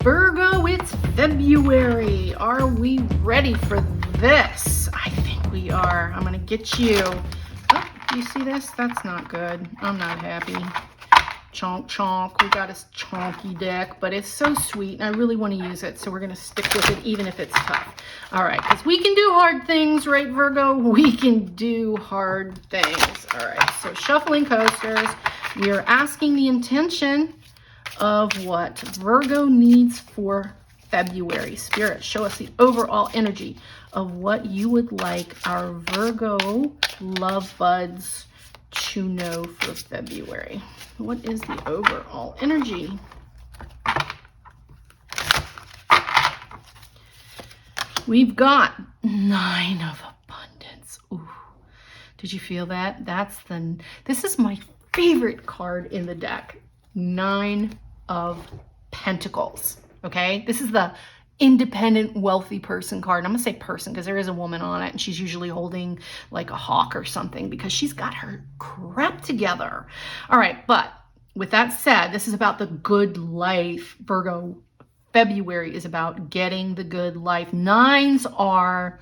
Virgo, it's February. Are we ready for this? I think we are. I'm gonna get you. Oh, you see this? That's not good. I'm not happy. Chonk, chonk. We got a chonky deck, but it's so sweet, and I really want to use it, so we're gonna stick with it even if it's tough. All right, because we can do hard things, right, Virgo? We can do hard things. All right, so shuffling coasters. We are asking the intention of what Virgo needs for February. Spirit, show us the overall energy of what you would like our Virgo love buds to know for February. What is the overall energy? We've got 9 of Abundance. Ooh, did you feel that? This is my favorite card in the deck. 9 of Pentacles. Okay, this is the independent wealthy person card. I'm gonna say person because there is a woman on it, and she's usually holding like a hawk or something because she's got her crap together. All right, but with that said, this is about the good life. Virgo, February is about getting the good life. 9s are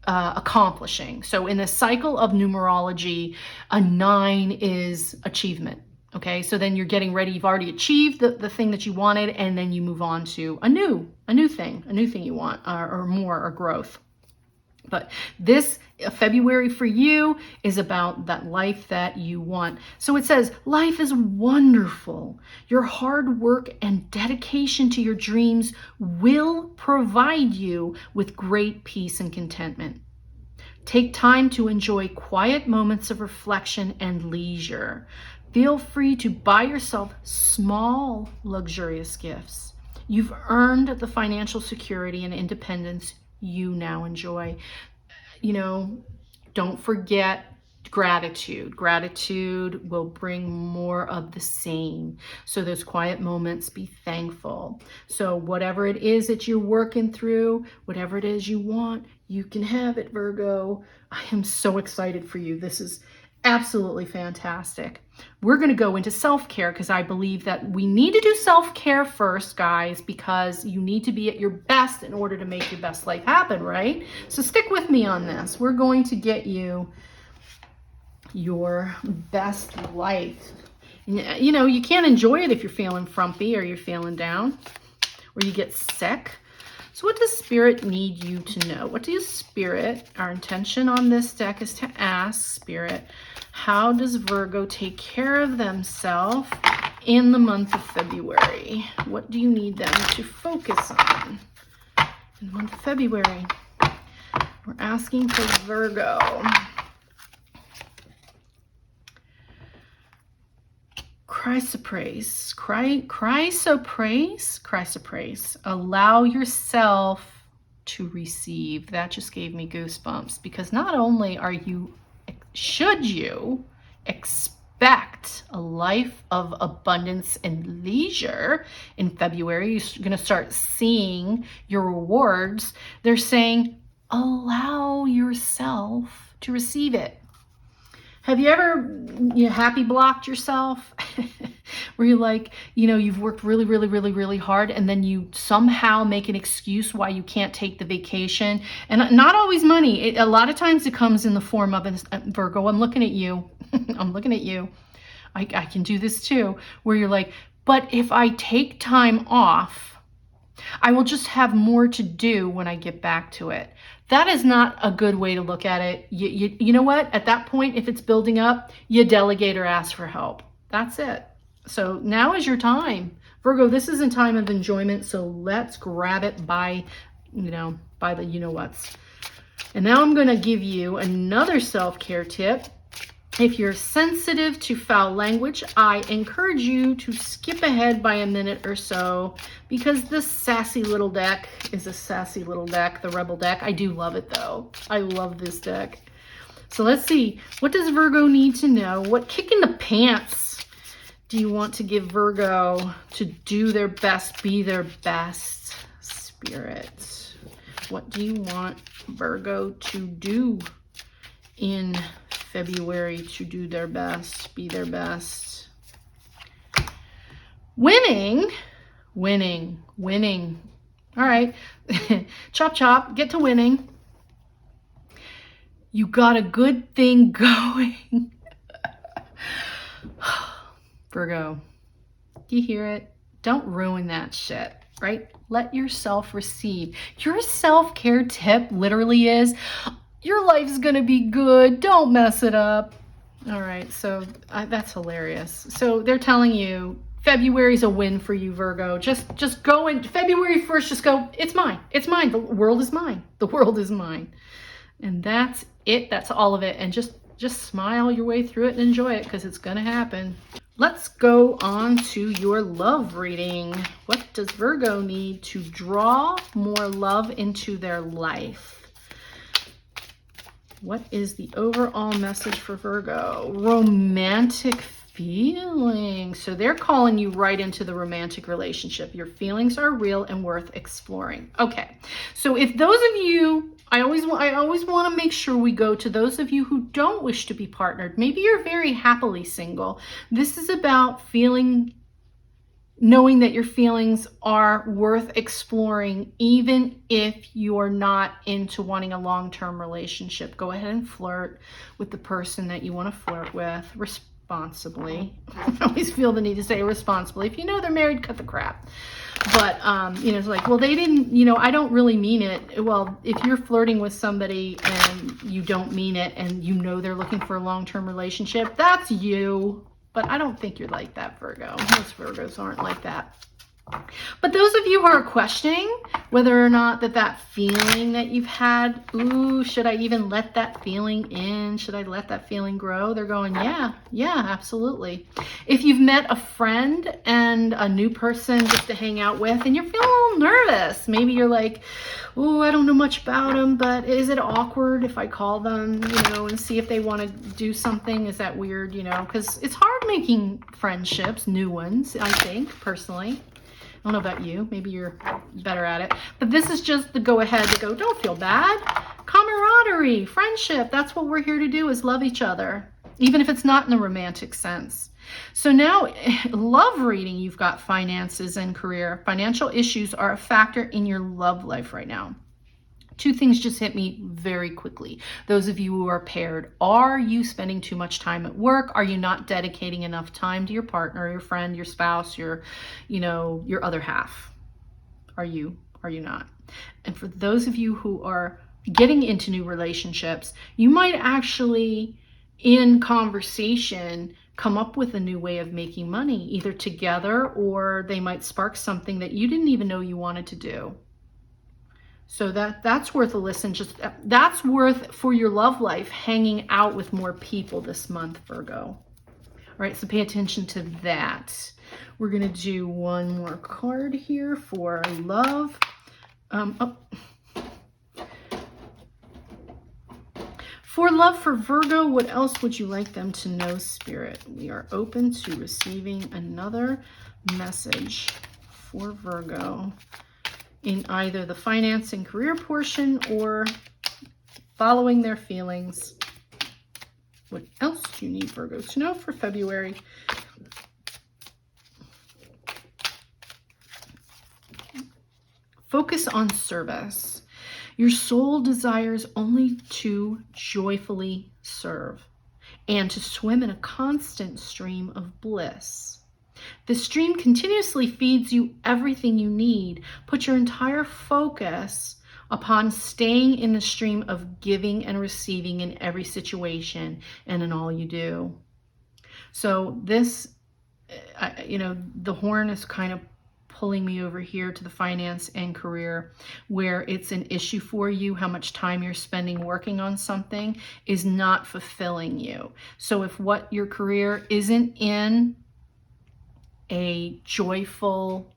accomplishing. So in the cycle of numerology, a 9 is achievement. Okay, so then you're getting ready. You've already achieved the thing that you wanted, and then you move on to a new thing you want, or more, or growth. But this February for you is about that life that you want. So it says, life is wonderful. Your hard work and dedication to your dreams will provide you with great peace and contentment. Take time to enjoy quiet moments of reflection and leisure. Feel free to buy yourself small, luxurious gifts. You've earned the financial security and independence you now enjoy. You know, don't forget gratitude. Gratitude will bring more of the same. So those quiet moments, be thankful. So whatever it is that you're working through, whatever it is you want, you can have it, Virgo. I am so excited for you. This is absolutely fantastic. We're going to go into self-care because I believe that we need to do self-care first, guys, because you need to be at your best in order to make your best life happen, right? So stick with me on this. We're going to get you your best life. You know, you can't enjoy it if you're feeling frumpy or you're feeling down or you get sick. So what does Spirit need you to know? What does Spirit, our intention on this deck is to ask Spirit, how does Virgo take care of themselves in the month of February? What do you need them to focus on in the month of February? We're asking for Virgo. Chrysoprase. Chrysoprase. Allow yourself to receive. That just gave me goosebumps because not only should you expect a life of abundance and leisure in February, you're going to start seeing your rewards. They're saying, allow yourself to receive it. Have you ever happy blocked yourself where you're like, you've worked really, really, really, really hard, and then you somehow make an excuse why you can't take the vacation? And not always money. A lot of times it comes in the form of Virgo. I'm looking at you. I'm looking at you. I can do this too, where you're like, but if I take time off, I will just have more to do when I get back to it. That is not a good way to look at it. You know what? At that point, if it's building up, you delegate or ask for help. That's it. So now is your time. Virgo, this is a time of enjoyment, so let's grab it by the you-know-whats. And now I'm going to give you another self-care tip. If you're sensitive to foul language, I encourage you to skip ahead by a minute or so because this sassy little deck is a sassy little deck, the Rebel deck. I do love it though. I love this deck. So let's see. What does Virgo need to know? What kick in the pants do you want to give Virgo to do their best, be their best? Spirit, what do you want Virgo to do in February to do their best, be their best? Winning Winning. All right. Chop, chop. Get to winning. You got a good thing going. Virgo, do you hear it? Don't ruin that shit, right? Let yourself receive. Your self-care tip literally is, your life's gonna be good. Don't mess it up. All right, so that's hilarious. So they're telling you February's a win for you, Virgo. Just go in February 1st, just go, it's mine. It's mine. The world is mine. The world is mine. And that's it. That's all of it. And just smile your way through it and enjoy it, because it's going to happen. Let's go on to your love reading. What does Virgo need to draw more love into their life? What is the overall message for Virgo? Romantic feelings. So they're calling you right into the romantic relationship. Your feelings are real and worth exploring. Okay. So if those of you, I always want to make sure we go to those of you who don't wish to be partnered. Maybe you're very happily single. This is about knowing that your feelings are worth exploring, even if you're not into wanting a long-term relationship. Go ahead and flirt with the person that you want to flirt with responsibly. I always feel the need to say responsibly. If you know they're married, cut the crap. But, it's like, well, they didn't, I don't really mean it. Well, if you're flirting with somebody and you don't mean it and you know they're looking for a long-term relationship, that's you. But I don't think you're like that, Virgo. Most Virgos aren't like that. But those of you who are questioning whether or not that feeling that you've had, ooh, should I even let that feeling in? Should I let that feeling grow? They're going, yeah, absolutely. If you've met a friend and a new person just to hang out with and you're feeling a little nervous, maybe you're like, oh, I don't know much about them, but is it awkward if I call them, and see if they want to do something? Is that weird, because it's hard making friendships, new ones, I think, personally. I don't know about you. Maybe you're better at it. But this is just the go ahead to go, don't feel bad. Camaraderie, friendship. That's what we're here to do, is love each other, even if it's not in the romantic sense. So now, love reading, you've got finances and career. Financial issues are a factor in your love life right now. Two things just hit me very quickly. Those of you who are paired, are you spending too much time at work? Are you not dedicating enough time to your partner, your friend, your spouse, your other half? Are you not? And for those of you who are getting into new relationships, you might actually, in conversation, come up with a new way of making money, either together, or they might spark something that you didn't even know you wanted to do. So that's worth a listen. That's worth, for your love life, hanging out with more people this month, Virgo. All right, so pay attention to that. We're going to do one more card here for love. For love for Virgo, what else would you like them to know, Spirit? We are open to receiving another message for Virgo in either the finance and career portion or following their feelings. What else do you need Virgos to know for February? Focus on service. Your soul desires only to joyfully serve and to swim in a constant stream of bliss. The stream continuously feeds you everything you need. Put your entire focus upon staying in the stream of giving and receiving in every situation and in all you do. So this, the horn is kind of pulling me over here to the finance and career, where it's an issue for you. How much time you're spending working on something is not fulfilling you. So if what your career isn't in a joyful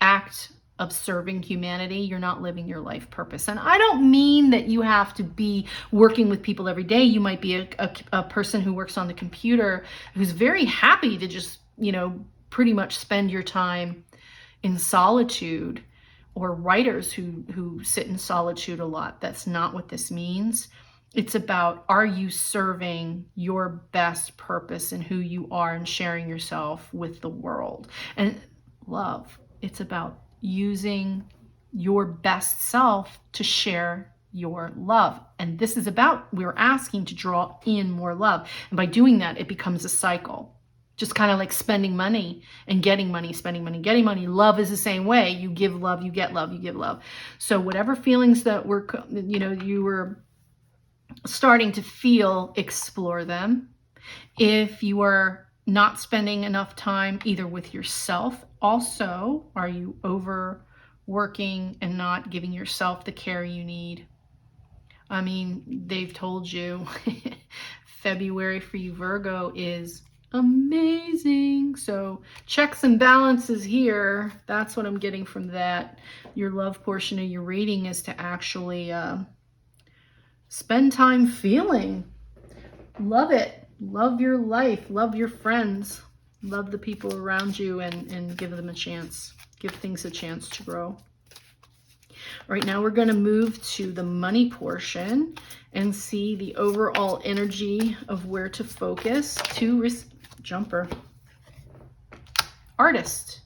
act of serving humanity, you're not living your life purpose. And I don't mean that you have to be working with people every day. You might be a person who works on the computer who's very happy to just, pretty much spend your time in solitude, or writers who sit in solitude a lot. That's not what this means. It's about, are you serving your best purpose and who you are and sharing yourself with the world? And love. It's about using your best self to share your love. And this is about, we're asking to draw in more love. And by doing that, it becomes a cycle. Just kind of like spending money and getting money, spending money, getting money. Love is the same way. You give love, you get love, you give love. So whatever feelings that were, you were starting to feel, explore them. If you are not spending enough time either with yourself, also, are you overworking and not giving yourself the care you need? I mean, they've told you February for you, Virgo, is amazing. So checks and balances here. That's what I'm getting from that. Your love portion of your reading is to actually spend time feeling. Love it. Love your life. Love your friends. Love the people around you, and give them a chance. Give things a chance to grow. All right, now we're going to move to the money portion and see the overall energy of where to focus. Jumper. Artist.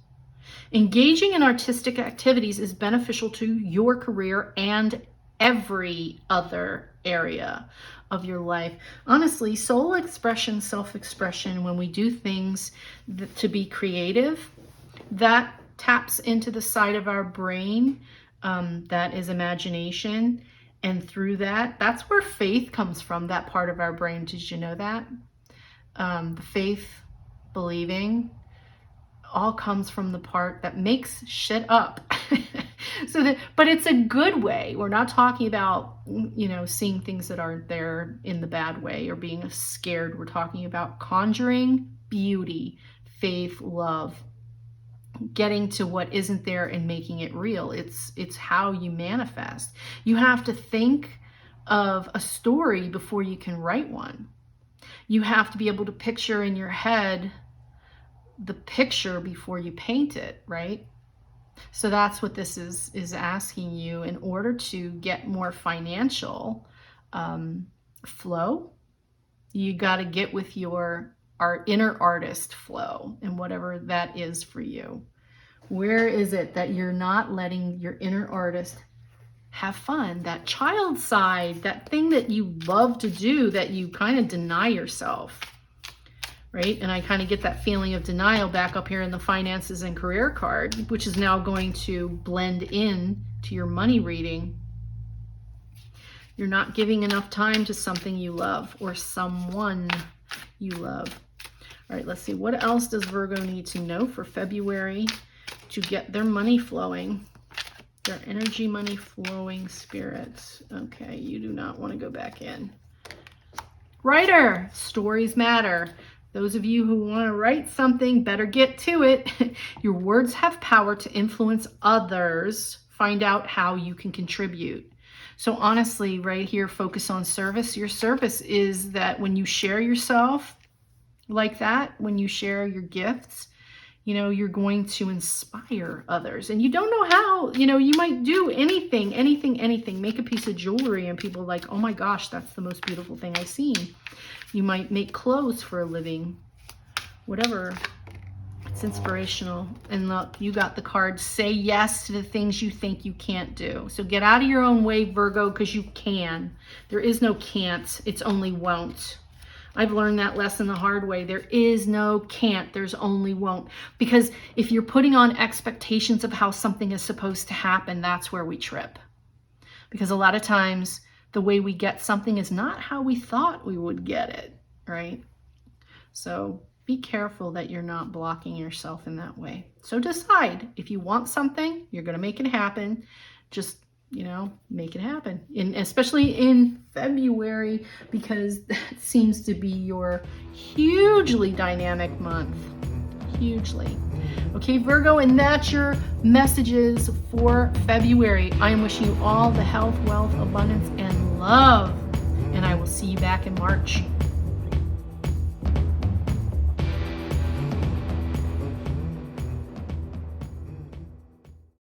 Engaging in artistic activities is beneficial to your career and every other area of your life. Honestly, soul expression, self-expression, when we do things to be creative, that taps into the side of our brain that is imagination. And through that, that's where faith comes from, that part of our brain. Did you know that? The faith, believing, all comes from the part that makes shit up. But it's a good way. We're not talking about, seeing things that aren't there in the bad way or being scared. We're talking about conjuring beauty, faith, love, getting to what isn't there and making it real. It's how you manifest. You have to think of a story before you can write one. You have to be able to picture in your head the picture before you paint it, right? So that's what this is asking you. In order to get more financial flow, you got to get with your inner artist flow, and whatever that is for you. Where is it that you're not letting your inner artist have fun? That child side, that thing that you love to do, that you kind of deny yourself, right? And I kind of get that feeling of denial back up here in the finances and career card, which is now going to blend in to your money reading. You're not giving enough time to something you love or someone you love. All right, let's see. What else does Virgo need to know for February to get their money flowing? Their energy, money flowing, spirits. Okay, you do not want to go back in. Writer, stories matter. Those of you who want to write something, better get to it. Your words have power to influence others. Find out how you can contribute. So honestly, right here, focus on service. Your service is that when you share yourself like that, when you share your gifts, you're going to inspire others. And you don't know how, you might do anything, make a piece of jewelry and people are like, oh my gosh, that's the most beautiful thing I've seen. You might make clothes for a living, whatever. It's inspirational. And look, you got the card, say yes to the things you think you can't do. So get out of your own way, Virgo, because you can. There is no can't, it's only won't. I've learned that lesson the hard way. There is no can't, there's only won't. Because if you're putting on expectations of how something is supposed to happen, that's where we trip. Because a lot of times the way we get something is not how we thought we would get it, right? So be careful that you're not blocking yourself in that way. So decide, if you want something, you're going to make it happen. Just make it happen. And especially in February, because that seems to be your hugely dynamic month. Hugely. Okay, Virgo, and that's your messages for February. I am wishing you all the health, wealth, abundance, and love. And I will see you back in March.